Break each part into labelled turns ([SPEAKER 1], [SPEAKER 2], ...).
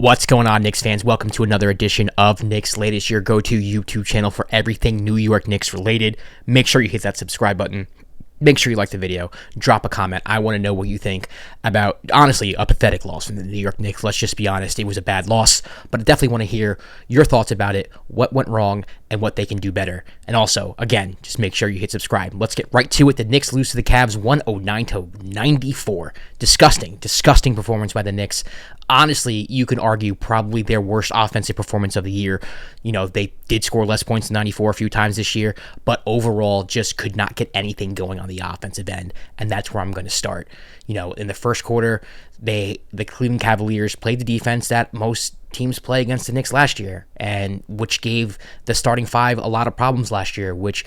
[SPEAKER 1] What's going on, Knicks fans? Welcome to another edition of Knicks Latest, your go-to YouTube channel for everything New York Knicks related. Make sure you hit that subscribe button. Make sure you like the video. Drop a comment. I want to know what you think about, honestly, a pathetic loss from the New York Knicks. Let's just be honest. It was a bad loss, but I definitely want to hear your thoughts about it, what went wrong, and what they can do better. And also, again, just make sure you hit subscribe. Let's get right to it. The Knicks lose to the Cavs 109-94. Disgusting performance by the Knicks. Honestly, you can argue probably their worst offensive performance of the year. You know, they did score less points than 94 a few times this year, but overall just could not get anything going on the offensive end, and that's where I'm going to start. You know, in the first quarter, the Cleveland Cavaliers played the defense that most teams play against the Knicks last year, and which gave the starting five a lot of problems last year, which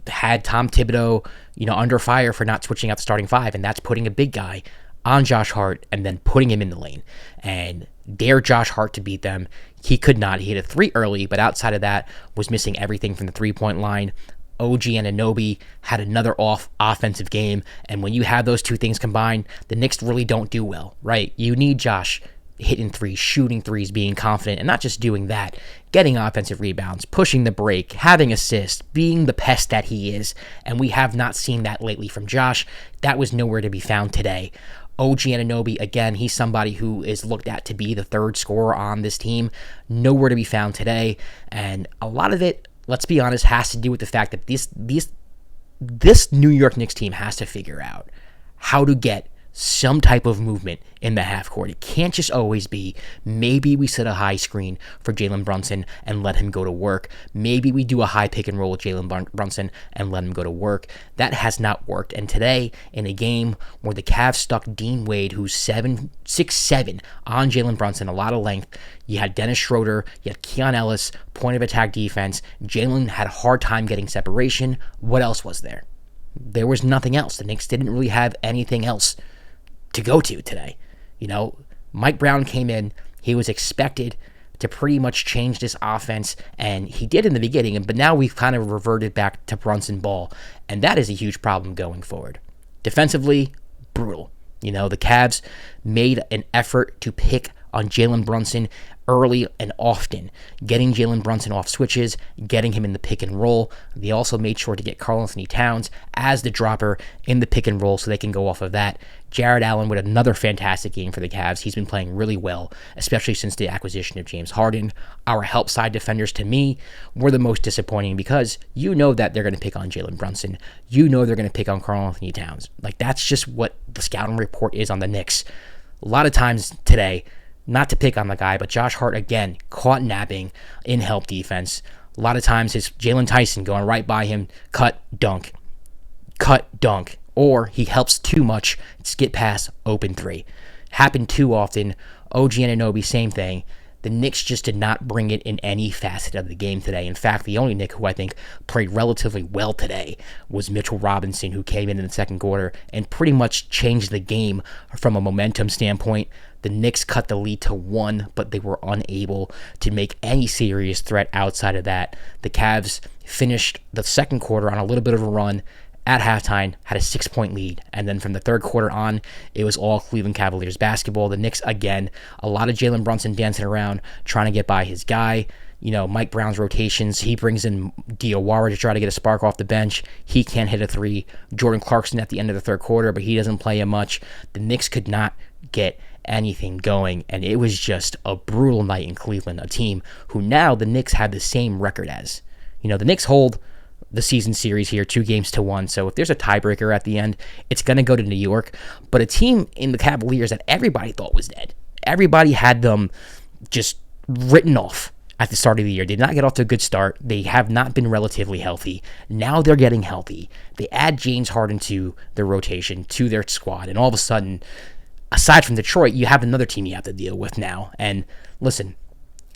[SPEAKER 1] had Tom Thibodeau, under fire for not switching out the starting five, and that's putting a big guy on Josh Hart and then putting him in the lane. And dare Josh Hart to beat them. He could not. He hit a three early, but outside of that, was missing everything from the three-point line. OG Anunoby had another offensive game, and when you have those two things combined, the Knicks really don't do well, right? You need Josh hitting threes, shooting threes, being confident, and not just doing that, getting offensive rebounds, pushing the break, having assists, being the pest that he is, and we have not seen that lately from Josh. That was nowhere to be found today. OG Anunoby, again, he's somebody who is looked at to be the third scorer on this team. Nowhere to be found today. And a lot of it, let's be honest, has to do with the fact that this New York Knicks team has to figure out how to get some type of movement in the half court. It can't just always be, maybe we set a high screen for Jalen Brunson and let him go to work. Maybe we do a high pick and roll with Jalen Brunson and let him go to work. That has not worked. And today, in a game where the Cavs stuck Dean Wade, who's 6'7", on Jalen Brunson, a lot of length, you had Dennis Schroeder, you had Keon Ellis, point of attack defense. Jalen had a hard time getting separation. What else was there? There was nothing else. The Knicks didn't really have anything else to go to today. Mike Brown came in. He was expected to pretty much change this offense, and he did in the beginning, but now we've kind of reverted back to Brunson ball, and that is a huge problem going forward. Defensively, brutal. The Cavs made an effort to pick on Jalen Brunson early and often, getting Jalen Brunson off switches, getting him in the pick and roll. They also made sure to get Karl-Anthony Towns as the dropper in the pick and roll so they can go off of that. Jared Allen with another fantastic game for the Cavs. He's been playing really well, especially since the acquisition of James Harden. Our help side defenders, to me, were the most disappointing because you know that they're going to pick on Jalen Brunson. You know they're going to pick on Karl-Anthony Towns. That's just what the scouting report is on the Knicks. A lot of times today, not to pick on the guy, but Josh Hart, again, caught napping in help defense. A lot of times it's Jalen Tyson going right by him, cut, dunk. Or he helps too much, skip pass, open three. Happened too often. OG Anunoby, same thing. The Knicks just did not bring it in any facet of the game today. In fact, the only Knick who I think played relatively well today was Mitchell Robinson, who came in the second quarter and pretty much changed the game from a momentum standpoint. The Knicks cut the lead to 1, but they were unable to make any serious threat outside of that. The Cavs finished the second quarter on a little bit of a run. At halftime, had a 6-point lead. And then from the third quarter on, it was all Cleveland Cavaliers basketball. The Knicks, again, a lot of Jalen Brunson dancing around, trying to get by his guy. Mike Brown's rotations, he brings in Diawara to try to get a spark off the bench. He can't hit a three. Jordan Clarkson at the end of the third quarter, but he doesn't play him much. The Knicks could not get anything going, and it was just a brutal night in Cleveland, a team who now the Knicks have the same record as. The Knicks hold the season series here 2-1, so if there's a tiebreaker at the end, it's going to go to New York, but a team in the Cavaliers that everybody thought was dead. Everybody had them just written off at the start of the year. They did not get off to a good start. They have not been relatively healthy. Now they're getting healthy. They add James Harden to their rotation, to their squad, and all of a sudden, aside from Detroit, you have another team you have to deal with now. And listen,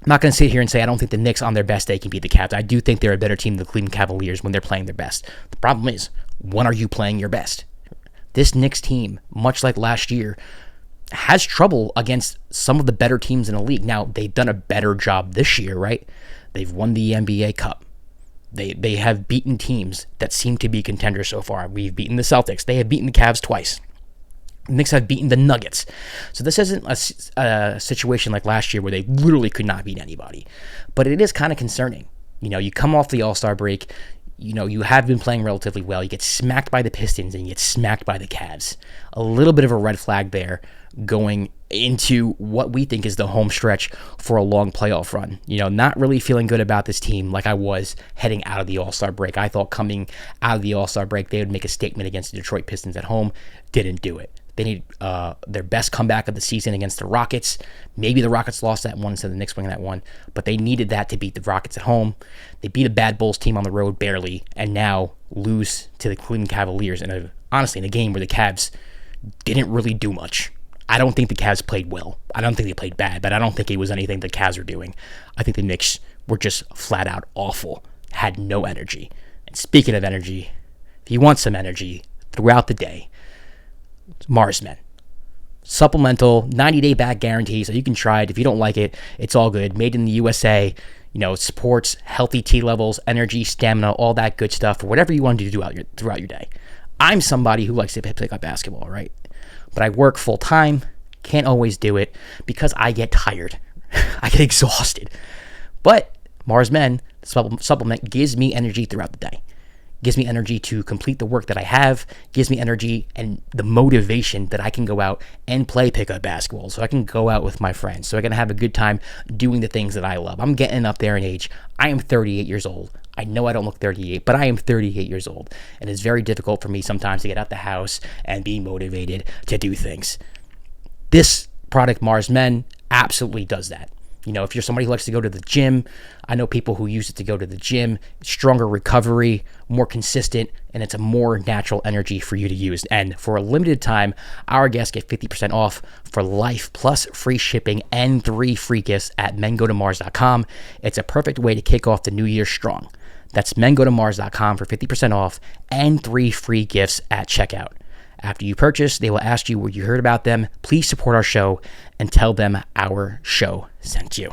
[SPEAKER 1] I'm not going to sit here and say I don't think the Knicks on their best day can beat the Cavs. I do think they're a better team than the Cleveland Cavaliers when they're playing their best. The problem is, when are you playing your best? This Knicks team, much like last year, has trouble against some of the better teams in the league. Now, they've done a better job this year, right? They've won the NBA Cup. They have beaten teams that seem to be contenders so far. We've beaten the Celtics. They have beaten the Cavs twice. The Knicks have beaten the Nuggets. So this isn't a situation like last year where they literally could not beat anybody. But it is kind of concerning. You come off the All-Star break. You have been playing relatively well. You get smacked by the Pistons and you get smacked by the Cavs. A little bit of a red flag there going into what we think is the home stretch for a long playoff run. Not really feeling good about this team like I was heading out of the All-Star break. I thought coming out of the All-Star break, they would make a statement against the Detroit Pistons at home. Didn't do it. They need their best comeback of the season against the Rockets. Maybe the Rockets lost that one instead of the Knicks winning that one, but they needed that to beat the Rockets at home. They beat a bad Bulls team on the road barely, and now lose to the Cleveland Cavaliers honestly in a game where the Cavs didn't really do much. I don't think the Cavs played well. I don't think they played bad, but I don't think it was anything the Cavs were doing. I think the Knicks were just flat out awful, had no energy. And speaking of energy, if you want some energy throughout the day, Mars Men. Supplemental, 90-day back guarantee, so you can try it. If you don't like it, it's all good. Made in the USA, supports healthy T levels, energy, stamina, all that good stuff for whatever you want to do throughout your day. I'm somebody who likes to pick up basketball, right? But I work full time, can't always do it because I get tired. I get exhausted. But Mars Men, the supplement, gives me energy throughout the day. Gives me energy to complete the work that I have, gives me energy and the motivation that I can go out and play pickup basketball. So I can go out with my friends. So I can have a good time doing the things that I love. I'm getting up there in age. I am 38 years old. I know I don't look 38, but I am 38 years old. And it's very difficult for me sometimes to get out the house and be motivated to do things. This product, Mars Men, absolutely does that. If you're somebody who likes to go to the gym, I know people who use it to go to the gym, stronger recovery, more consistent, and it's a more natural energy for you to use. And for a limited time, our guests get 50% off for life plus free shipping and 3 free gifts at mengotomars.com. It's a perfect way to kick off the new year strong. That's mengotomars.com for 50% off and 3 free gifts at checkout. After you purchase, they will ask you where you heard about them. Please support our show and tell them our show sent you.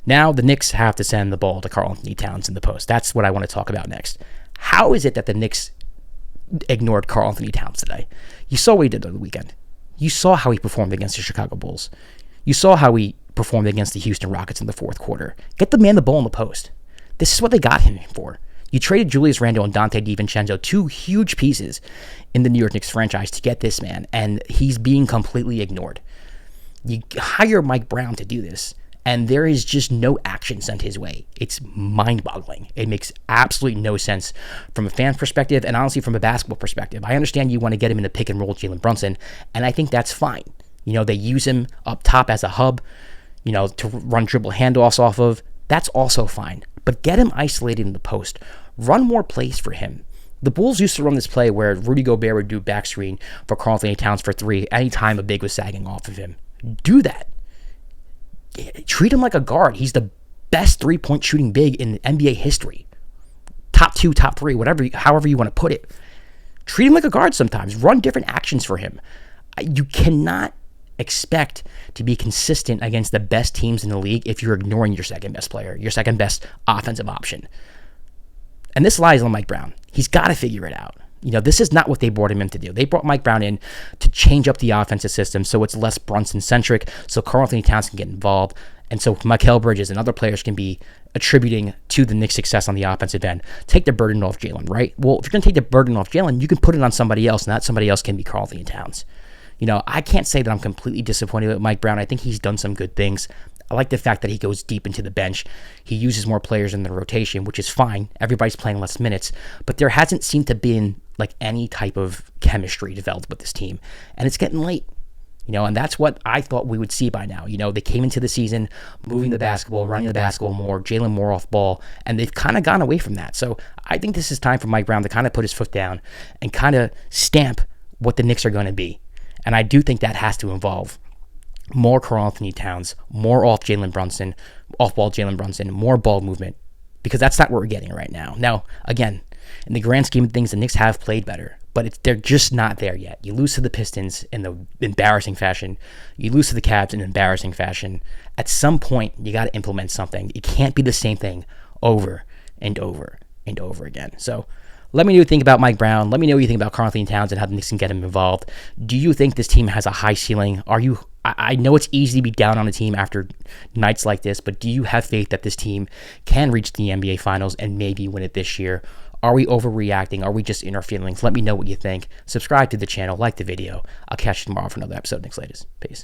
[SPEAKER 1] Now, the Knicks have to send the ball to Karl-Anthony Towns in the post. That's what I want to talk about next. How is it that the Knicks ignored Karl-Anthony Towns today? You saw what he did on the weekend. You saw how he performed against the Chicago Bulls. You saw how he performed against the Houston Rockets in the fourth quarter. Get the man the ball in the post. This is what they got him for. You traded Julius Randle and Dante DiVincenzo, 2 huge pieces in the New York Knicks franchise to get this man, and he's being completely ignored. You hire Mike Brown to do this, and there is just no action sent his way. It's mind-boggling. It makes absolutely no sense from a fan perspective and honestly from a basketball perspective. I understand you want to get him in the pick and roll Jalen Brunson, and I think that's fine. They use him up top as a hub, to run dribble handoffs off of. That's also fine. But get him isolated in the post. Run more plays for him. The Bulls used to run this play where Rudy Gobert would do back screen for Karl-Anthony Towns for 3 anytime a big was sagging off of him. Do that. Treat him like a guard. He's the best 3-point shooting big in NBA history. Top 2, top 3, however you want to put it. Treat him like a guard sometimes. Run different actions for him. You cannot expect to be consistent against the best teams in the league if you're ignoring your second best player, your second best offensive option. And this lies on Mike Brown. He's got to figure it out. This is not what they brought him in to do. They brought Mike Brown in to change up the offensive system so it's less Brunson-centric, so Karl-Anthony Towns can get involved, and so Mikal Bridges and other players can be attributing to the Knicks' success on the offensive end. Take the burden off Jalen, right? Well, if you're going to take the burden off Jalen, you can put it on somebody else, and that somebody else can be Karl-Anthony Towns. I can't say that I'm completely disappointed with Mike Brown. I think he's done some good things. I like the fact that he goes deep into the bench. He uses more players in the rotation, which is fine. Everybody's playing less minutes. But there hasn't seemed to be any type of chemistry developed with this team. And it's getting late. And that's what I thought we would see by now. They came into the season moving the basketball, running the basketball more, Jalen more off ball, and they've kind of gone away from that. So I think this is time for Mike Brown to kind of put his foot down and kind of stamp what the Knicks are going to be. And I do think that has to involve more Karl-Anthony Towns, more off-ball Jalen Brunson, more ball movement, because that's not what we're getting right now. Now, again, in the grand scheme of things, the Knicks have played better, but they're just not there yet. You lose to the Pistons in the embarrassing fashion. You lose to the Cavs in embarrassing fashion. At some point, you got to implement something. It can't be the same thing over and over and over again. So Let me know what you think about Mike Brown. Let me know what you think about Karl-Anthony Towns and how the Knicks can get him involved. Do you think this team has a high ceiling? I know it's easy to be down on a team after nights like this, but do you have faith that this team can reach the NBA Finals and maybe win it this year? Are we overreacting? Are we just in our feelings? Let me know what you think. Subscribe to the channel, like the video. I'll catch you tomorrow for another episode of Knicks Latest. Peace.